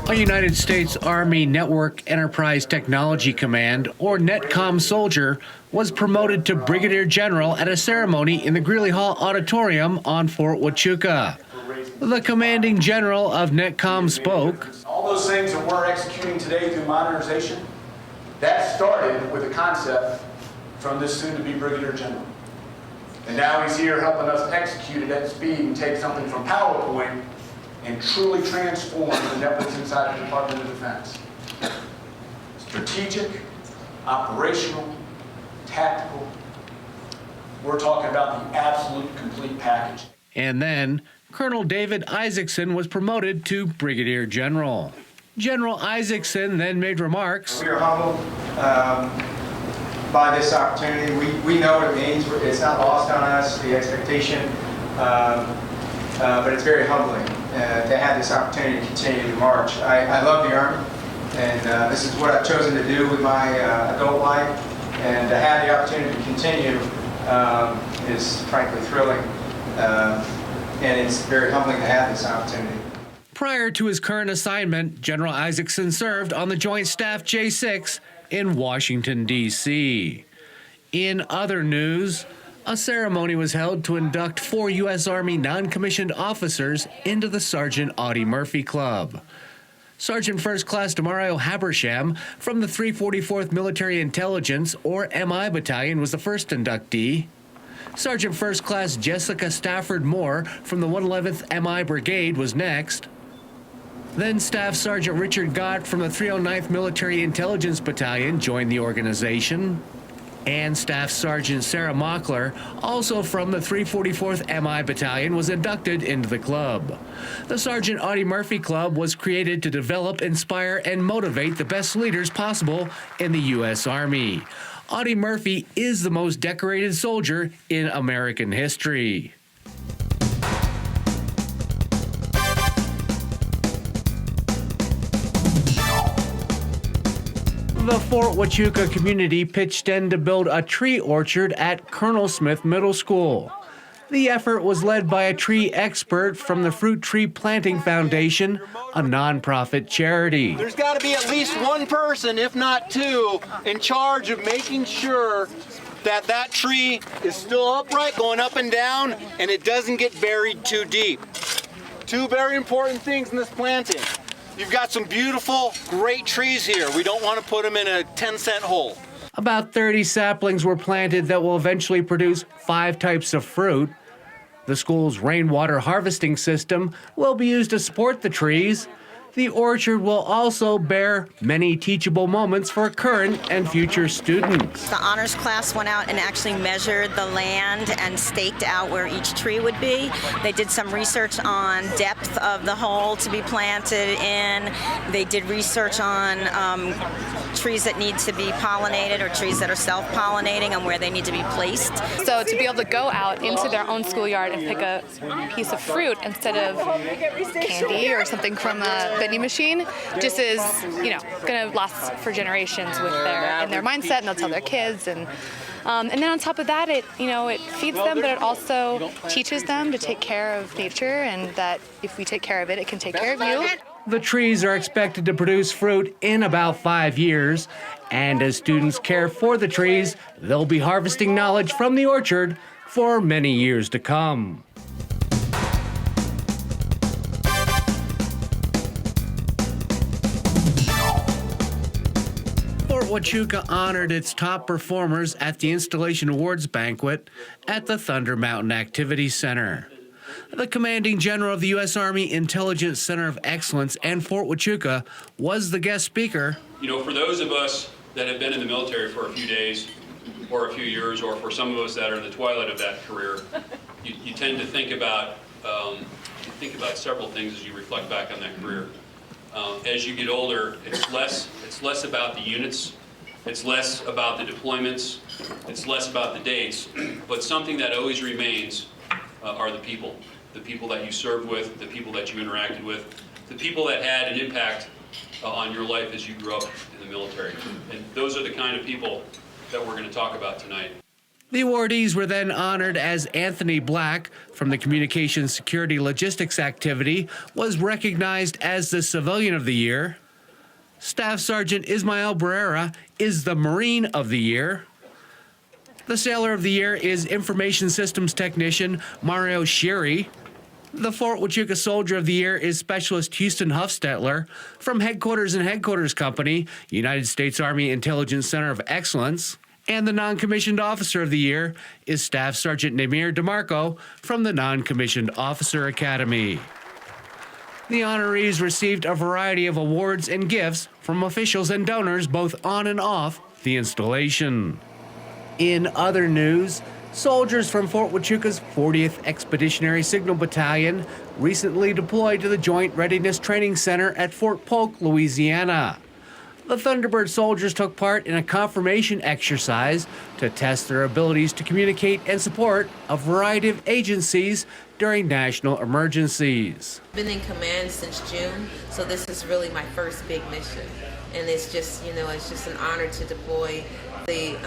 A United States Army Network Enterprise Technology Command, or NETCOM soldier, was promoted to Brigadier General at a ceremony in the Greeley Hall Auditorium on Fort Huachuca. The commanding general of NETCOM spoke. All those things that we're executing today through modernization, that started with a concept from this soon-to-be Brigadier General. And now he's here helping us execute it at speed and take something from PowerPoint and truly transform the networks inside the Department of Defense. Strategic, operational, tactical. We're talking about the absolute complete package. And then Colonel David Isakson was promoted to Brigadier General. General Isakson then made remarks. We are humbled by this opportunity. We know what it means. It's not lost on us, the expectation, but it's very humbling to have this opportunity to continue to march. I love the Army, and this is what I've chosen to do with my adult life, and to have the opportunity to continue is frankly thrilling, and it's very humbling to have this opportunity. Prior to his current assignment, General Isakson served on the Joint Staff J6 in Washington, D.C. In other news, a ceremony was held to induct 4 U.S. Army non-commissioned officers into the Sergeant Audie Murphy Club. Sergeant First Class Demario Habersham from the 344th Military Intelligence, or MI Battalion, was the first inductee. Sergeant First Class Jessica Stafford Moore from the 111th MI Brigade was next. Then Staff Sergeant Richard Gott from the 309th Military Intelligence Battalion joined the organization. And Staff Sergeant Sarah Mockler, also from the 344th MI Battalion, was inducted into the club. The Sergeant Audie Murphy Club was created to develop, inspire, and motivate the best leaders possible in the U.S. Army. Audie Murphy is the most decorated soldier in American history. The Fort Huachuca community pitched in to build a tree orchard at Colonel Smith Middle School. The effort was led by a tree expert from the Fruit Tree Planting Foundation, a nonprofit charity. There's got to be at least one person, if not two, in charge of making sure that that tree is still upright, going up and down, and it doesn't get buried too deep. Two very important things in this planting. You've got some beautiful, great trees here. We don't want to put them in a 10-cent hole. About 30 saplings were planted that will eventually produce 5 types of fruit. The school's rainwater harvesting system will be used to support the trees. The orchard will also bear many teachable moments for current and future students. The honors class went out and actually measured the land and staked out where each tree would be. They did some research on depth of the hole to be planted in. They did research on trees that need to be pollinated or trees that are self-pollinating and where they need to be placed. So to be able to go out into their own schoolyard and pick a piece of fruit instead of candy or something from a vending machine just is, going to last for generations with their mindset, and they'll tell their kids. And then on top of that, it feeds them, but it also teaches them to take care of nature, and that if we take care of it, it can take care of you. The trees are expected to produce fruit in about 5 years, and as students care for the trees, they'll be harvesting knowledge from the orchard for many years to come. Fort Huachuca honored its top performers at the Installation Awards Banquet at the Thunder Mountain Activity Center. The commanding general of the U.S. Army Intelligence Center of Excellence and Fort Huachuca was the guest speaker. For those of us that have been in the military for a few days or a few years, or for some of us that are in the twilight of that career, you tend to think about several things as you reflect back on that career. As you get older, it's less about the units, it's less about the deployments, it's less about the dates, but something that always remains are the people that you served with, the people that you interacted with, the people that had an impact on your life as you grew up in the military. And those are the kind of people that we're going to talk about tonight. The awardees were then honored as Anthony Black from the Communications Security Logistics Activity was recognized as the Civilian of the Year. Staff Sergeant Ismael Barrera is the Marine of the Year. The Sailor of the Year is Information Systems Technician Mario Sherry. The Fort Huachuca Soldier of the Year is Specialist Houston Huffstetler from Headquarters and Headquarters Company, United States Army Intelligence Center of Excellence. And the Non-Commissioned Officer of the Year is Staff Sergeant Namir DeMarco from the Non-Commissioned Officer Academy. The honorees received a variety of awards and gifts from officials and donors both on and off the installation. In other news, soldiers from Fort Huachuca's 40th Expeditionary Signal Battalion recently deployed to the Joint Readiness Training Center at Fort Polk, Louisiana. The Thunderbird soldiers took part in a confirmation exercise to test their abilities to communicate and support a variety of agencies during national emergencies. Been in command since June, so this is really my first big mission. And it's just, it's just an honor to deploy the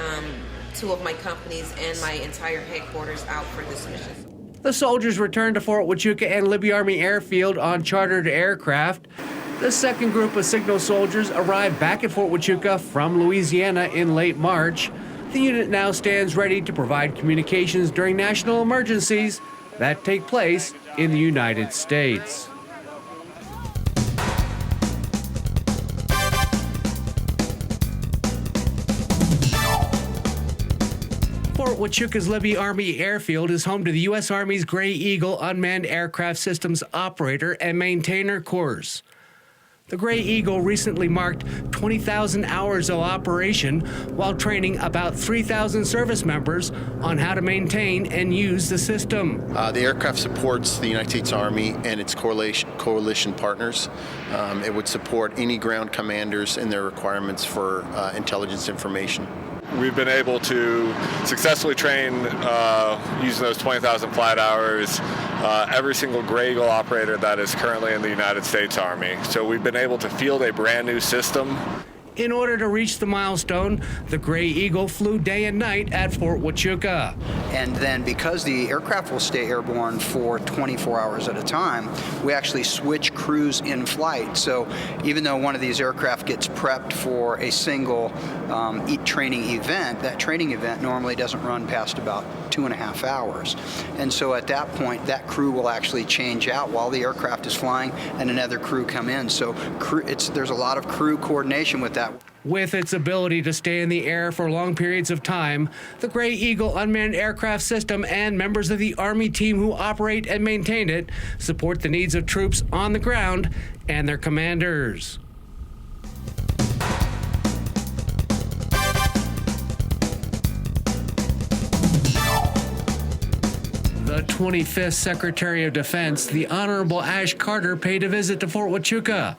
two of my companies and my entire headquarters out for this mission. The soldiers returned to Fort Huachuca and Libby Army Airfield on chartered aircraft. The second group of signal soldiers arrived back at Fort Huachuca from Louisiana in late March. The unit now stands ready to provide communications during national emergencies that take place in the United States. Fort Huachuca's Libby Army Airfield is home to the U.S. Army's Gray Eagle Unmanned Aircraft Systems Operator and Maintainer course. The Gray Eagle recently marked 20,000 hours of operation while training about 3,000 service members on how to maintain and use the system. The aircraft supports the United States Army and its coalition partners. It would support any ground commanders in their requirements for intelligence information. We've been able to successfully train using those 20,000 flight hours every single Gray Eagle operator that is currently in the United States Army. So we've been able to field a brand new system. In order to reach the milestone, the Gray Eagle flew day and night at Fort Huachuca. And then because the aircraft will stay airborne for 24 hours at a time, we actually switch crews in flight. So even though one of these aircraft gets prepped for a single training event, that training event normally doesn't run past about 2.5 hours. And so at that point, that crew will actually change out while the aircraft is flying and another crew come in. So there's a lot of crew coordination with that. With its ability to stay in the air for long periods of time, the Gray Eagle Unmanned Aircraft System and members of the Army team who operate and maintain it support the needs of troops on the ground and their commanders. The 25th Secretary of Defense, the Honorable Ash Carter, paid a visit to Fort Huachuca.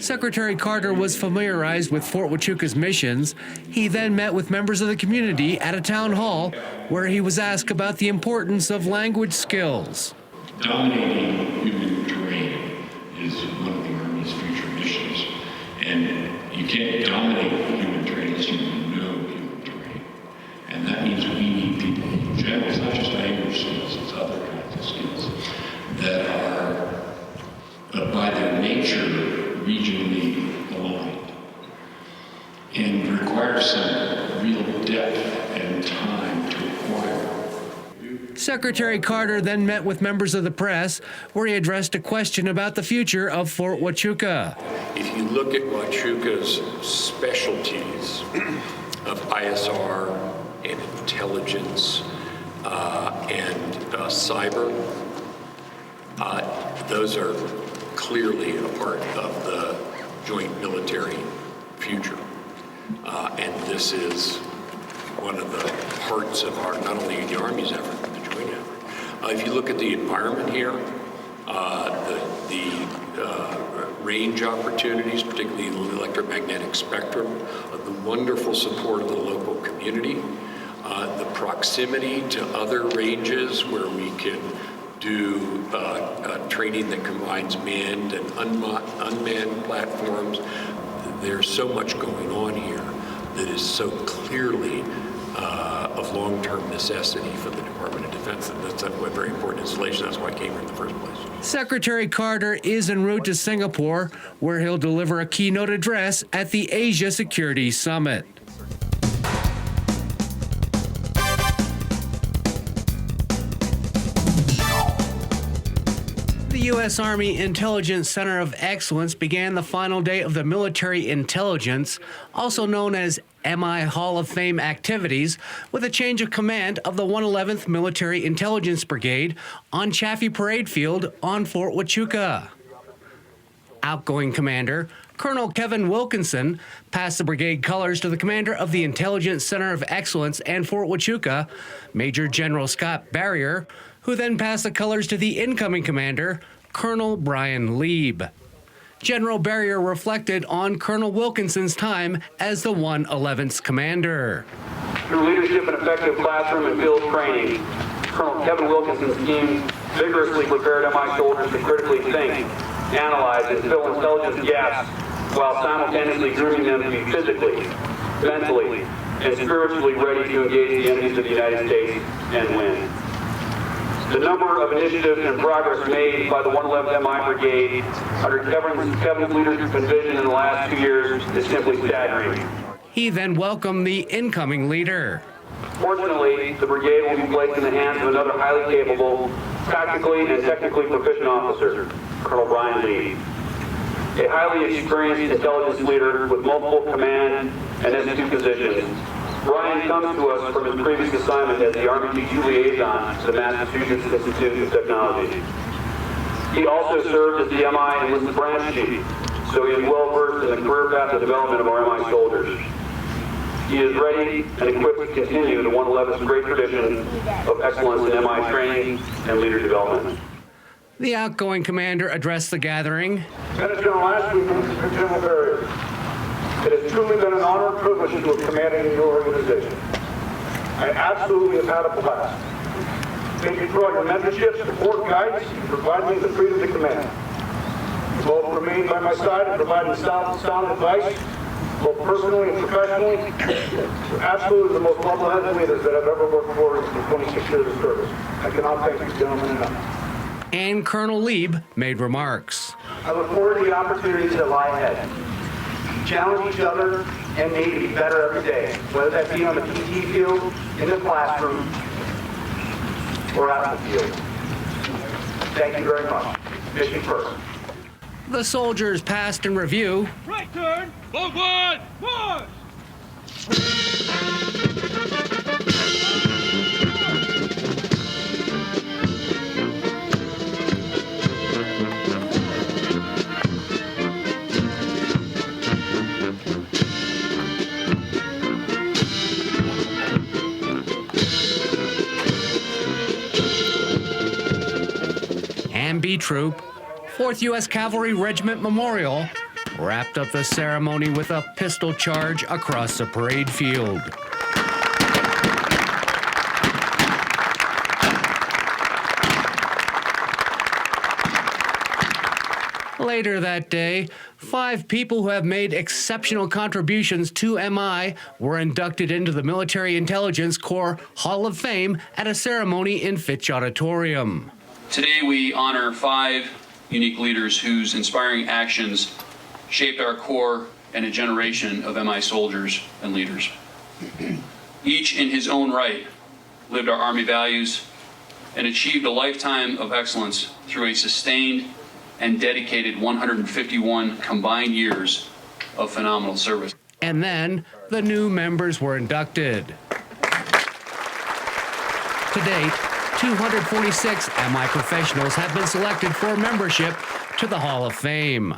Secretary Carter was familiarized with Fort Huachuca's missions. He then met with members of the community at a town hall where he was asked about the importance of language skills. Dominating human terrain is one of the Army's future missions. And you can't dominate human terrain unless you know human terrain. And that means we need people in general, it's not just language skills, it's other kinds of skills that are, by their nature, regionally aligned and require some real depth and time to acquire. Secretary Carter then met with members of the press where he addressed a question about the future of Fort Huachuca. If you look at Huachuca's specialties of ISR and intelligence and cyber, those are clearly a part of the joint military future. And this is one of the parts of our, not only the Army's effort, but the joint effort. If you look at the environment here, the range opportunities, particularly the electromagnetic spectrum, the wonderful support of the local community, the proximity to other ranges where we can do training that combines manned and unmanned platforms. There's so much going on here that is so clearly of long-term necessity for the Department of Defense. And that's a very important installation. That's why I came here in the first place. Secretary Carter is en route to Singapore, where he'll deliver a keynote address at the Asia Security Summit. The U.S. Army Intelligence Center of Excellence began the final day of the Military Intelligence, also known as MI Hall of Fame activities, with a change of command of the 111th Military Intelligence Brigade on Chaffee Parade Field on Fort Huachuca. Outgoing Commander Colonel Kevin Wilkinson passed the brigade colors to the commander of the Intelligence Center of Excellence and Fort Huachuca, Major General Scott Barrier, who then passed the colors to the incoming commander, Colonel Brian Lieb. General Barrier reflected on Colonel Wilkinson's time as the 111th commander. Through leadership and effective classroom and field training, Colonel Kevin Wilkinson's team vigorously prepared MI soldiers to critically think, analyze, and fill intelligence gaps while simultaneously grooming them to be physically, mentally, and spiritually ready to engage the enemies of the United States and win. The number of initiatives and progress made by the 111th MI Brigade under Kevin's leadership and vision in the last 2 years is simply staggering. He then welcomed the incoming leader. Fortunately, the brigade will be placed in the hands of another highly capable, tactically and technically proficient officer, Colonel Brian Lee. A highly experienced intelligence leader with multiple command and S2 positions. Brian comes to us from his previous assignment as the Army DG liaison to the Massachusetts Institute of Technology. He also served as the MI enlisted branch chief, so he is well versed in the career path of development of our MI soldiers. He is ready and equipped to continue the 111th's great tradition of excellence in MI training and leader development. The outgoing commander addressed the gathering. Lieutenant General Ashley, General Barrier. It has truly been an honor and privilege to have commanded in your organization. I absolutely have had a blast. Thank you for all your mentorship, support, guidance, and providing me the freedom to command. You've all remained by my side and provided sound advice, both personally and professionally. You're absolutely the most level-headed leaders that I've ever worked for in 26 years of service. I cannot thank you gentlemen enough. And Colonel Lieb made remarks. I look forward to the opportunities that lie ahead. Challenge each other and maybe be better every day, whether that be on the PT field, in the classroom, or out in the field. Thank you very much. Mission first. The soldiers passed in review. Right turn, long one, march! And B Troop, 4th U.S. Cavalry Regiment Memorial, wrapped up the ceremony with a pistol charge across the parade field. Later that day, 5 people who have made exceptional contributions to MI were inducted into the Military Intelligence Corps Hall of Fame at a ceremony in Fitch Auditorium. Today we honor 5 unique leaders whose inspiring actions shaped our Corps and a generation of MI soldiers and leaders. Each in his own right lived our Army values and achieved a lifetime of excellence through a sustained and dedicated 151 combined years of phenomenal service. And then the new members were inducted. To date, 246 MI professionals have been selected for membership to the Hall of Fame.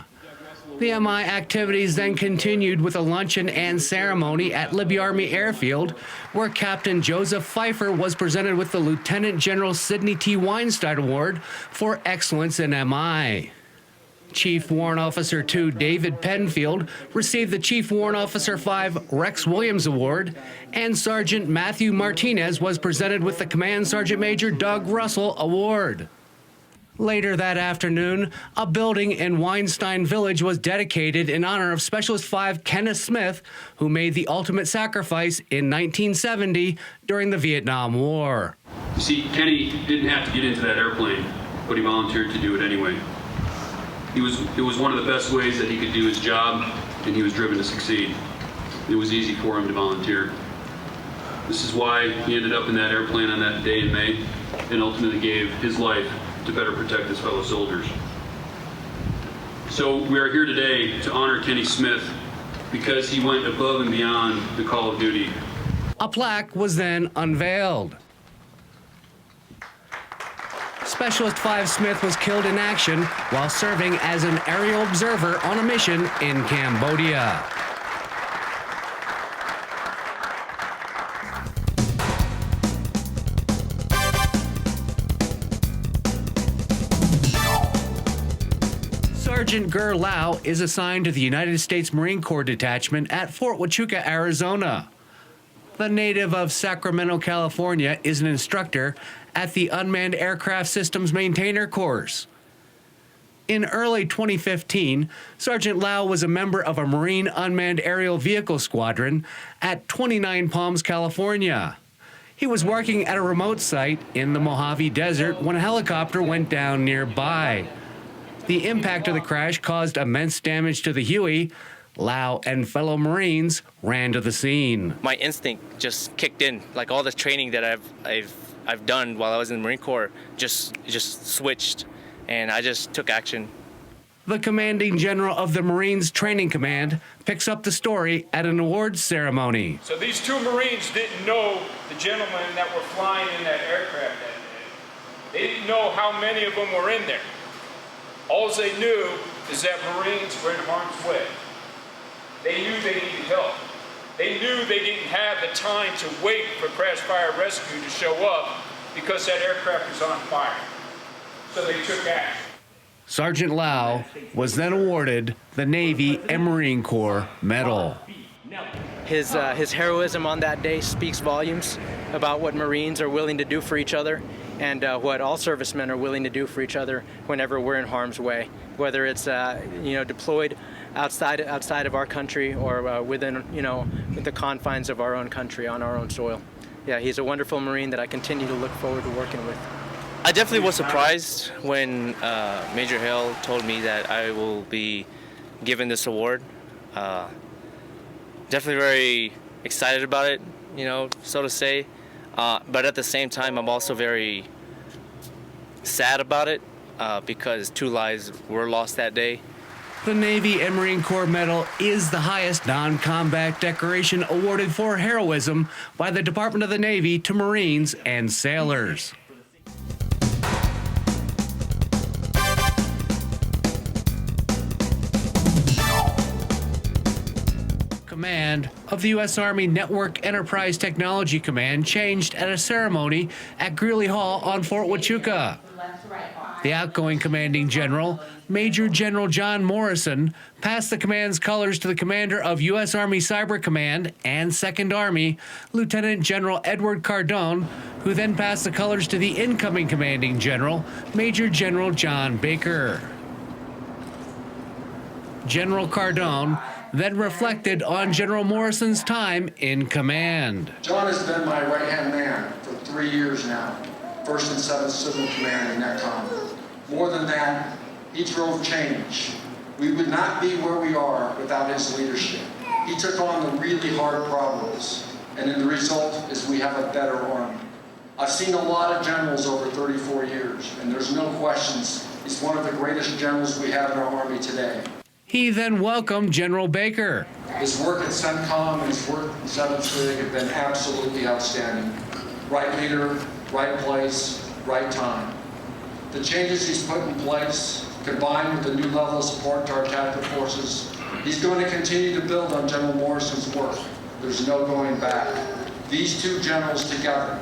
The MI activities then continued with a luncheon and ceremony at Libby Army Airfield, where Captain Joseph Pfeiffer was presented with the Lieutenant General Sidney T. Weinstein Award for Excellence in MI. Chief Warrant Officer 2 David Penfield received the Chief Warrant Officer 5 Rex Williams Award, and Sergeant Matthew Martinez was presented with the Command Sergeant Major Doug Russell Award. Later that afternoon, a building in Weinstein Village was dedicated in honor of Specialist 5 Kenneth Smith, who made the ultimate sacrifice in 1970 during the Vietnam War. You see, Kenny didn't have to get into that airplane, but he volunteered to do it anyway. It was one of the best ways that he could do his job, and he was driven to succeed. It was easy for him to volunteer. This is why he ended up in that airplane on that day in May, and ultimately gave his life to better protect his fellow soldiers. So we are here today to honor Kenny Smith because he went above and beyond the call of duty. A plaque was then unveiled. Specialist 5 Smith was killed in action while serving as an aerial observer on a mission in Cambodia. Sergeant Ger Lau is assigned to the United States Marine Corps detachment at Fort Huachuca, Arizona. The native of Sacramento, California, is an instructor at the Unmanned Aircraft Systems Maintainer course. In early 2015, Sergeant Lau was a member of a Marine Unmanned Aerial Vehicle Squadron at 29 Palms, California. He was working at a remote site in the Mojave Desert when a helicopter went down nearby. The impact of the crash caused immense damage to the Huey. Lau and fellow Marines ran to the scene. My instinct just kicked in, like all the training that I've done while I was in the Marine Corps just switched, and I just took action. The commanding general of the Marines Training Command picks up the story at an awards ceremony. So these two Marines didn't know the gentlemen that were flying in that aircraft that day. They didn't know how many of them were in there. All they knew is that Marines were in harm's way. They knew they needed help. They knew they didn't have the time to wait for crash fire rescue to show up because that aircraft was on fire. So they took action. Sergeant Lau was then awarded the Navy and Marine Corps Medal. His heroism on that day speaks volumes about what Marines are willing to do for each other, and what all servicemen are willing to do for each other whenever we're in harm's way, whether it's deployed outside of our country or within the confines of our own country on our own soil. Yeah, he's a wonderful Marine that I continue to look forward to working with. I definitely was surprised when Major Hale told me that I will be given this award. Definitely very excited about it, so to say. But at the same time, I'm also very sad about it because 2 lives were lost that day. The Navy and Marine Corps Medal is the highest non-combat decoration awarded for heroism by the Department of the Navy to Marines and sailors. Command of the U.S. Army Network Enterprise Technology Command changed at a ceremony at Greeley Hall on Fort Huachuca. The outgoing commanding general, Major General John Morrison, passed the command's colors to the commander of U.S. Army Cyber Command and 2nd Army, Lieutenant General Edward Cardone, who then passed the colors to the incoming commanding general, Major General John Baker. General Cardone then reflected on General Morrison's time in command. John has been my right-hand man for 3 years now, 1st and 7th Civil Command in NetCom. More than that, he drove change. We would not be where we are without his leadership. He took on the really hard problems, and the result is we have a better Army. I've seen a lot of generals over 34 years, and there's no questions he's one of the greatest generals we have in our Army today. He then welcomed General Baker. His work at CENTCOM and his work in 7th Sig have been absolutely outstanding. Right leader, right place, right time. The changes he's put in place, combined with the new level of support to our tactical forces, he's going to continue to build on General Morrison's work. There's no going back. These two generals together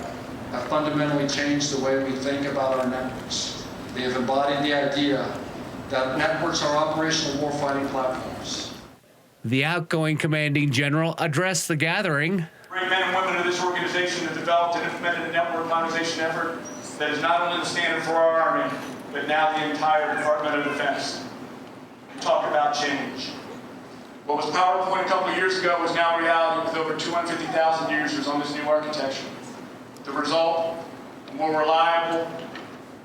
have fundamentally changed the way we think about our networks. They have embodied the idea that networks are operational warfighting platforms. The outgoing commanding general addressed the gathering. Bring men and women of this organization that developed and implemented a network modernization effort that is not only the standard for our Army, but but now the entire Department of Defense. Talk about change. What was PowerPoint a couple of years ago is now reality with over 250,000 users on this new architecture. The result, a more reliable,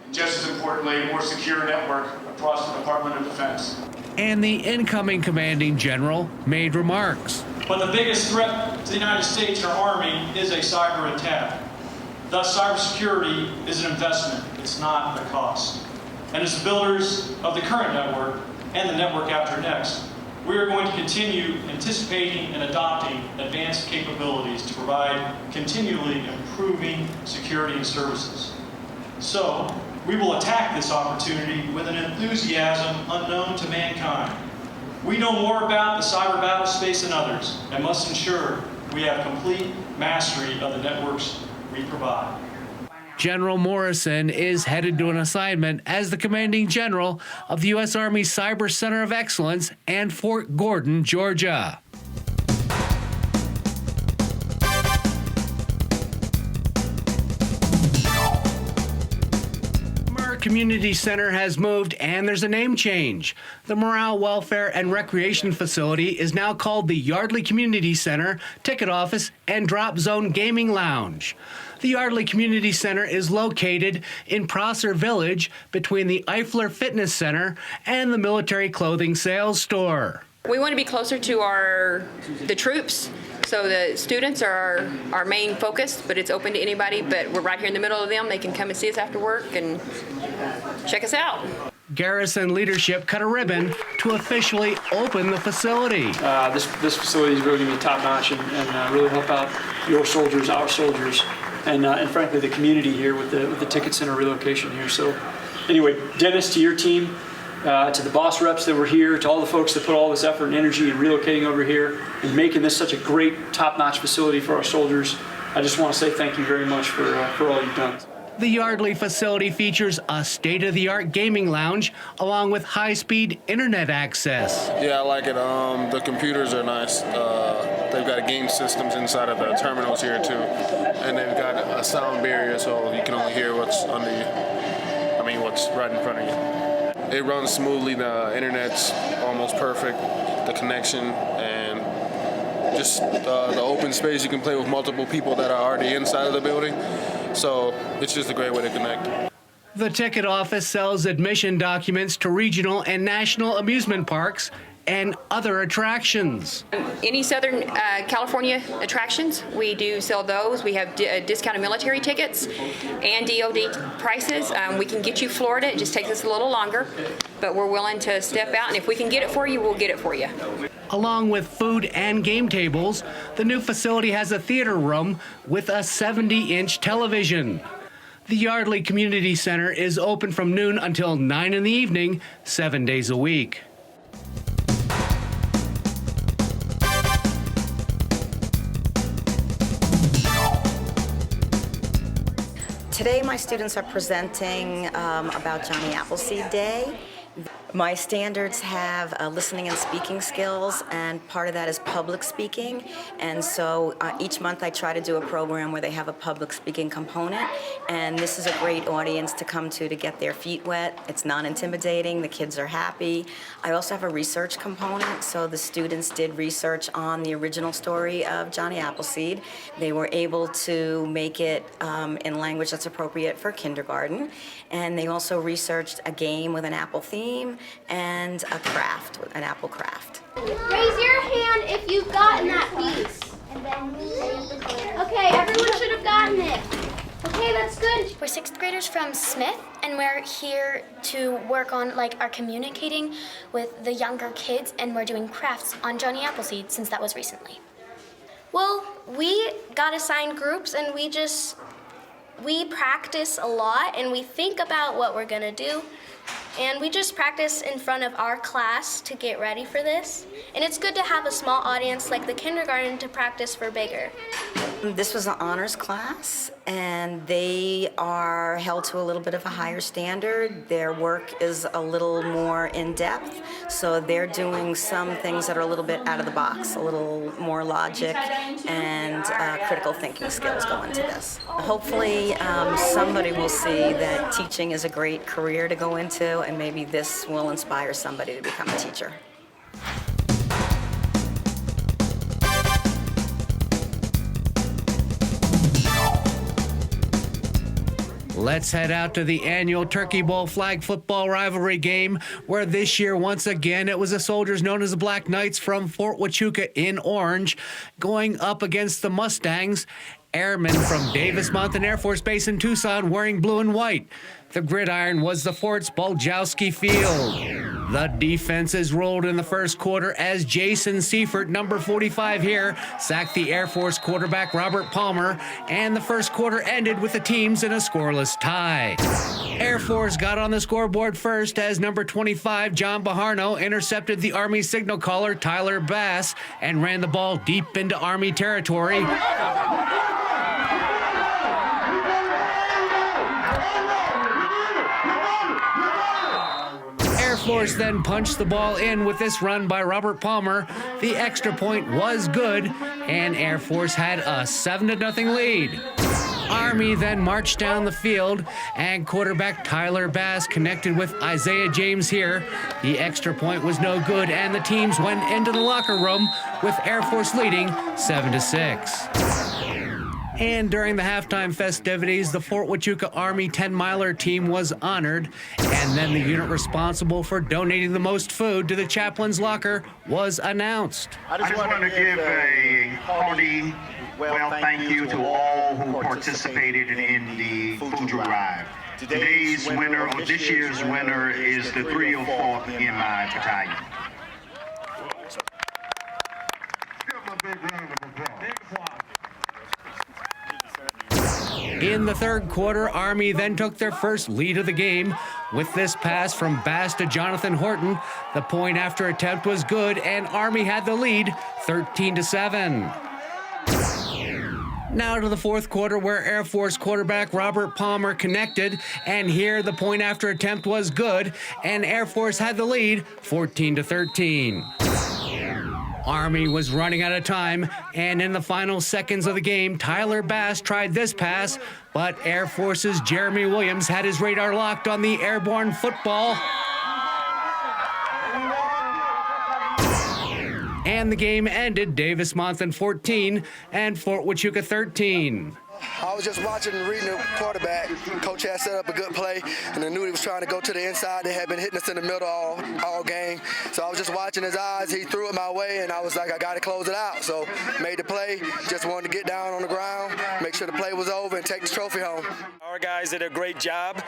and just as importantly, a more secure network across the Department of Defense. And the incoming commanding general made remarks. But the biggest threat to the United States and our Army is a cyber attack. Thus, cybersecurity is an investment. It's not a cost. And as the builders of the current network and the network after next, we are going to continue anticipating and adopting advanced capabilities to provide continually improving security and services. So, we will attack this opportunity with an enthusiasm unknown to mankind. We know more about the cyber battle space than others and must ensure we have complete mastery of the networks we provide. General Morrison is headed to an assignment as the commanding general of the U.S. Army Cyber Center of Excellence and Fort Gordon, Georgia. Community Center has moved and there's a name change. The Morale, Welfare, and Recreation Facility is now called the Yardley Community Center, Ticket Office, and Drop Zone Gaming Lounge. The Yardley Community Center is located in Prosser Village between the Eifler Fitness Center and the Military Clothing Sales Store. We want to be closer to the troops. So the students are our main focus, but it's open to anybody. But we're right here in the middle of them. They can come and see us after work and check us out. Garrison leadership cut a ribbon to officially open the facility. This facility is really going to be top-notch and really help out your soldiers, our soldiers, and frankly the community here with the Ticket Center relocation here. So anyway, Dennis, to your team, to the boss reps that were here, to all the folks that put all this effort and energy in relocating over here and making this such a great top-notch facility for our soldiers, I just want to say thank you very much for all you've done. The Yardley facility features a state-of-the-art gaming lounge along with high-speed internet access. Yeah, I like it. The computers are nice. They've got game systems inside of the terminals here too, and they've got a sound barrier so you can only hear what's what's right in front of you. It runs smoothly. The internet's almost perfect. The connection and just the open space. You can play with multiple people that are already inside of the building. So it's just a great way to connect. The ticket office sells admission documents to regional and national amusement parks and other attractions. Any Southern California attractions, we do sell those. We have discounted military tickets and DOD prices. We can get you Florida. It just takes us a little longer, but we're willing to step out, and if we can get it for you, we'll get it for you. Along with food and game tables, the new facility has a theater room with a 70-inch television. The Yardley Community Center is open from noon until 9 in the evening, 7 days a week. Today my students are presenting about Johnny Appleseed Day. My standards have listening and speaking skills, and part of that is public speaking. And so each month I try to do a program where they have a public speaking component, and this is a great audience to come to get their feet wet. It's non-intimidating, the kids are happy. I also have a research component, so the students did research on the original story of Johnny Appleseed. They were able to make it in language that's appropriate for kindergarten, and they also researched a game with an apple theme and a craft, an apple craft. Raise your hand if you've gotten that piece. Okay, everyone should have gotten it. Okay, that's good. We're sixth graders from Smith, and we're here to work on our communicating with the younger kids, and we're doing crafts on Johnny Appleseed since that was recently. Well, we got assigned groups, and we practice a lot, and we think about what we're gonna do. And we just practice in front of our class to get ready for this. And it's good to have a small audience like the kindergarten to practice for bigger. This was an honors class, and they are held to a little bit of a higher standard. Their work is a little more in-depth, so they're doing some things that are a little bit out of the box, a little more logic and critical thinking skills go into this. Hopefully, somebody will see that teaching is a great career to go into, and maybe this will inspire somebody to become a teacher. Let's head out to the annual Turkey Bowl flag football rivalry game, where this year, once again, it was the soldiers known as the Black Knights from Fort Huachuca in orange going up against the Mustangs, airmen from Davis Mountain Air Force Base in Tucson wearing blue and white. The gridiron was the fort's Boljowski Field. The defenses rolled in the first quarter as Jason Seifert, number 45 here, sacked the Air Force quarterback Robert Palmer, and the first quarter ended with the teams in a scoreless tie. Air Force got on the scoreboard first as number 25, John Baharno, intercepted the Army signal caller Tyler Bass and ran the ball deep into Army territory. Air Force then punched the ball in with this run by Robert Palmer. The extra point was good, and Air Force had a 7-0 lead. Army then marched down the field, and quarterback Tyler Bass connected with Isaiah James here. The extra point was no good, and the teams went into the locker room with Air Force leading 7-6. And during the halftime festivities, the Fort Huachuca Army 10-miler team was honored, and then the unit responsible for donating the most food to the chaplain's locker was announced. I just want to give a hearty thank you to all who participated in the food drive. Today's winner, or this year's winner, is the 304th MI Battalion. Give them a big round of applause. Big applause. In the third quarter, Army then took their first lead of the game with this pass from Bass to Jonathan Horton. The point after attempt was good, and Army had the lead 13-7. Now to the fourth quarter, where Air Force quarterback Robert Palmer connected, and here the point after attempt was good, and Air Force had the lead 14-13. Army was running out of time, and in the final seconds of the game, Tyler Bass tried this pass, but Air Force's Jeremy Williams had his radar locked on the airborne football. And the game ended Davis Mountain 14 and Fort Huachuca 13. I was just watching and reading the quarterback. Coach had set up a good play, and I knew he was trying to go to the inside. They had been hitting us in the middle all game. So I was just watching his eyes. He threw it my way, and I was like, I got to close it out. So made the play. Just wanted to get down on the ground, make sure the play was over, and take the trophy home. Our guys did a great job.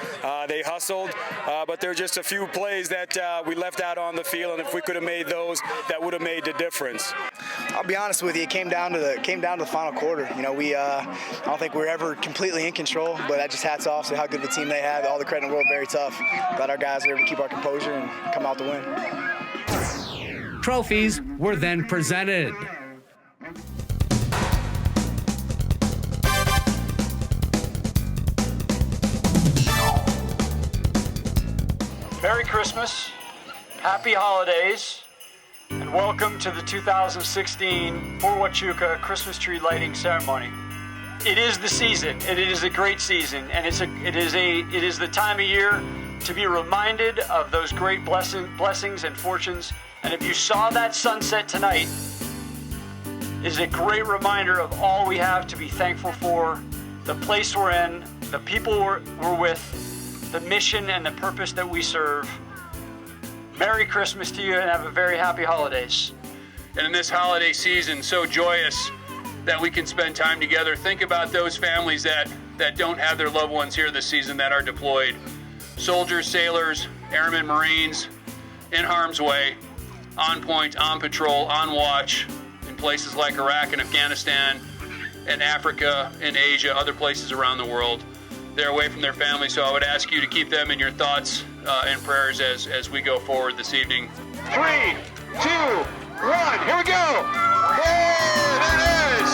They hustled, but there were just a few plays that we left out on the field, and if we could have made those, that would have made the difference. I'll be honest with you, it came down to the final quarter. You know, I don't think we were ever completely in control, but that just hats off to how good of a team they have. All the credit in the world, very tough. Glad our guys were able to keep our composure and come out to win. Trophies were then presented. Merry Christmas, Happy Holidays, and welcome to the 2016 Fort Huachuca Christmas Tree Lighting Ceremony. It is the season, and it is a great season, and it is the time of year to be reminded of those great blessings and fortunes. And if you saw that sunset tonight, it is a great reminder of all we have to be thankful for, the place we're in, the people we're with, the mission and the purpose that we serve. Merry Christmas to you, and have a very happy holidays. And in this holiday season, so joyous that we can spend time together. Think about those families that don't have their loved ones here this season that are deployed. Soldiers, sailors, airmen, Marines, in harm's way, on point, on patrol, on watch, in places like Iraq and Afghanistan, and Africa, and Asia, other places around the world. They're away from their families, so I would ask you to keep them in your thoughts and prayers as we go forward this evening. 3, 2, 1, here we go! There it is!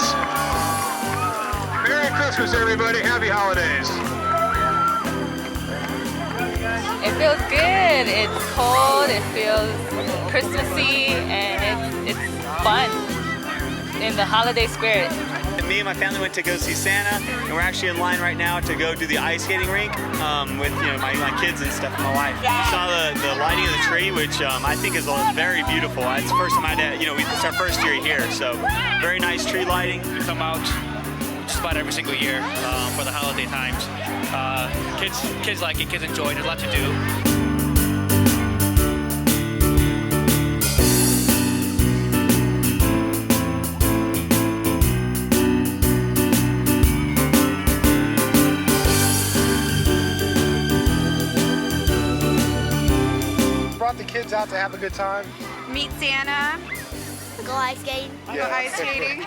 Merry Christmas, everybody. Happy holidays. It feels good. It's cold. It feels Christmassy, and it's fun in the holiday spirit. It me and my family went to go see Santa, and we're actually in line right now to go do the ice skating rink with my kids and stuff, and my wife. We saw the lighting of the tree, which I think is very beautiful. It's the first time it's our first year here, so very nice tree lighting. We come out just about every single year for the holiday times. Kids like it, kids enjoy it, there's a lot to do. Brought the kids out to have a good time. Meet Santa. Go ice skating. Go ice skating.